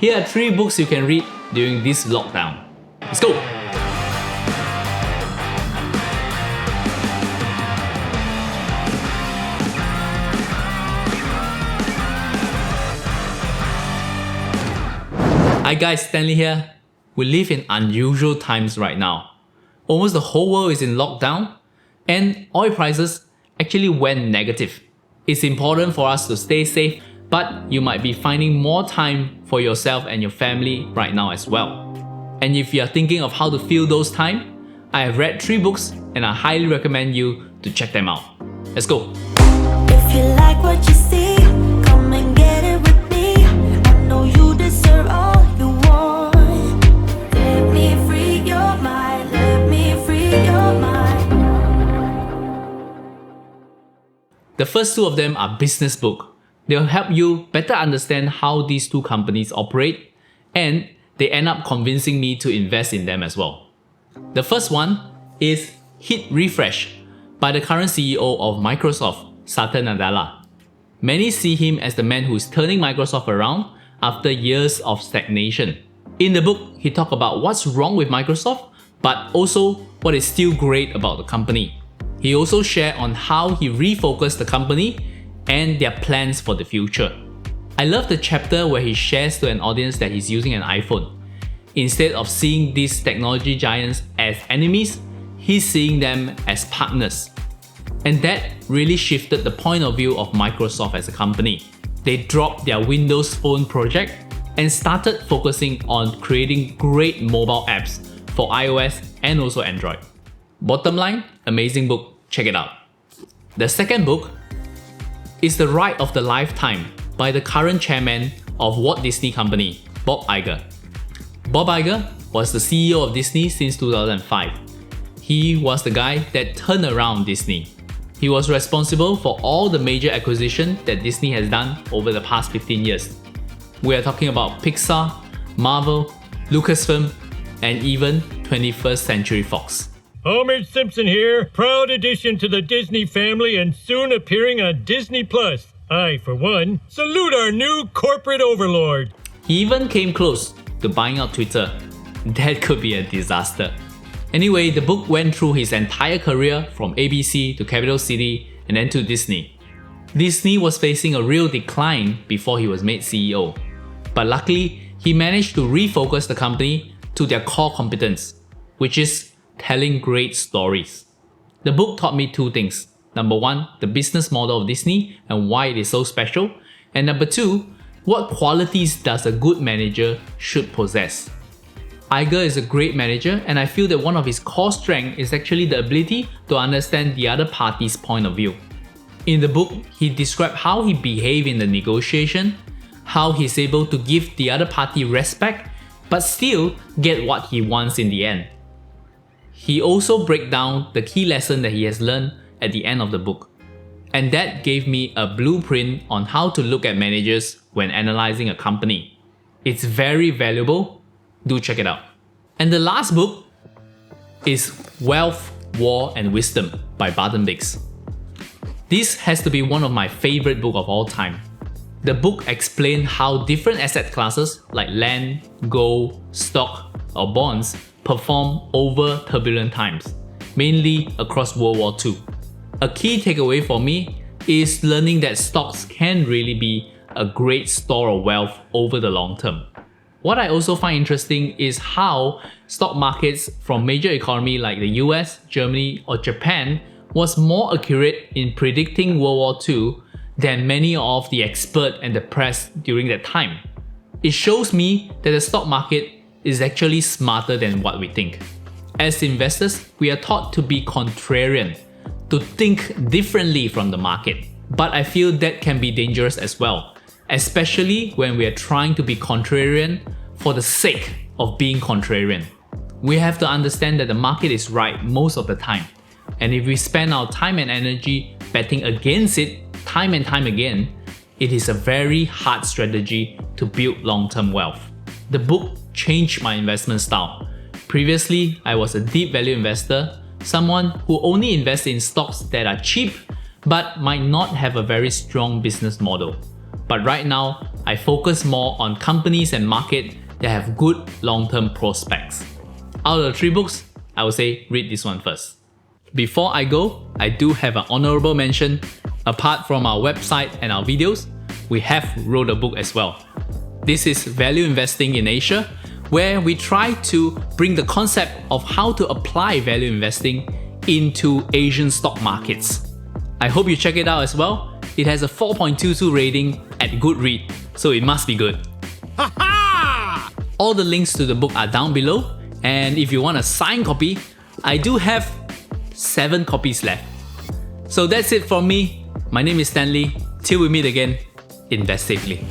Here are 3 books you can read during this lockdown. Let's go! Hi guys, Stanley here. We live in unusual times right now. Almost the whole world is in lockdown and oil prices actually went negative. It's important for us to stay safe, but you might be finding more time for yourself and your family right now as well. And if you are thinking of how to fill those time, I have read 3 books and I highly recommend you to check them out. Let's go! If you like what you see, come and get it with me. I know you deserve all you want. Let me free your mind, let me free your mind. The first 2 of them are business books. They'll help you better understand how these 2 companies operate, and they end up convincing me to invest in them as well. The first one is Hit Refresh by the current CEO of Microsoft, Satya Nadella. Many see him as the man who is turning Microsoft around after years of stagnation. In the book, he talks about what's wrong with Microsoft, but also what is still great about the company. He also shares on how he refocused the company and their plans for the future. I love the chapter where he shares to an audience that he's using an iPhone. Instead of seeing these technology giants as enemies, he's seeing them as partners. And that really shifted the point of view of Microsoft as a company. They dropped their Windows Phone project and started focusing on creating great mobile apps for iOS and also Android. Bottom line, amazing book, check it out. The second book is The Ride of the Lifetime by the current chairman of Walt Disney Company, Bob Iger. Bob Iger was the CEO of Disney since 2005. He was the guy that turned around Disney. He was responsible for all the major acquisitions that Disney has done over the past 15 years. We are talking about Pixar, Marvel, Lucasfilm, and even 21st Century Fox. Homer Simpson here, proud addition to the Disney family and soon appearing on Disney+. I, for one, salute our new corporate overlord. He even came close to buying out Twitter. That could be a disaster. Anyway, the book went through his entire career from ABC to Capital City and then to Disney. Disney was facing a real decline before he was made CEO. But luckily, he managed to refocus the company to their core competence, which is telling great stories. The book taught me 2 things. Number 1, the business model of Disney and why it is so special. And number 2, what qualities does a good manager should possess. Iger is a great manager, and I feel that one of his core strengths is actually the ability to understand the other party's point of view. In the book, he described how he behaved in the negotiation, how he's able to give the other party respect, but still get what he wants in the end. He also breaks down the key lesson that he has learned at the end of the book. And that gave me a blueprint on how to look at managers when analyzing a company. It's very valuable. Do check it out. And the last book is Wealth, War and Wisdom by Barton Biggs. This has to be one of my favorite books of all time. The book explains how different asset classes like land, gold, stock or bonds perform over turbulent times, mainly across World War II. A key takeaway for me is learning that stocks can really be a great store of wealth over the long term. What I also find interesting is how stock markets from major economies like the US, Germany or Japan was more accurate in predicting World War II than many of the experts and the press during that time. It shows me that the stock market is actually smarter than what we think. As investors, we are taught to be contrarian, to think differently from the market. But I feel that can be dangerous as well, especially when we are trying to be contrarian for the sake of being contrarian. We have to understand that the market is right most of the time. And if we spend our time and energy betting against it time and time again, it is a very hard strategy to build long-term wealth. The book changed my investment style. Previously, I was a deep value investor, someone who only invests in stocks that are cheap but might not have a very strong business model. but right now I focus more on companies and market that have good long-term prospects. Out of the 3 books, I would say read this one first. Before I go, I do have an honorable mention. Apart from our website and our videos, we have wrote a book as well. This is Value Investing in Asia, where we try to bring the concept of how to apply value investing into Asian stock markets. I hope you check it out as well. It has a 4.22 rating at Goodread, so it must be good. All the links to the book are down below, and if you want a signed copy, I do have 7 copies left. So that's it from me. My name is Stanley. Till we meet again, invest safely.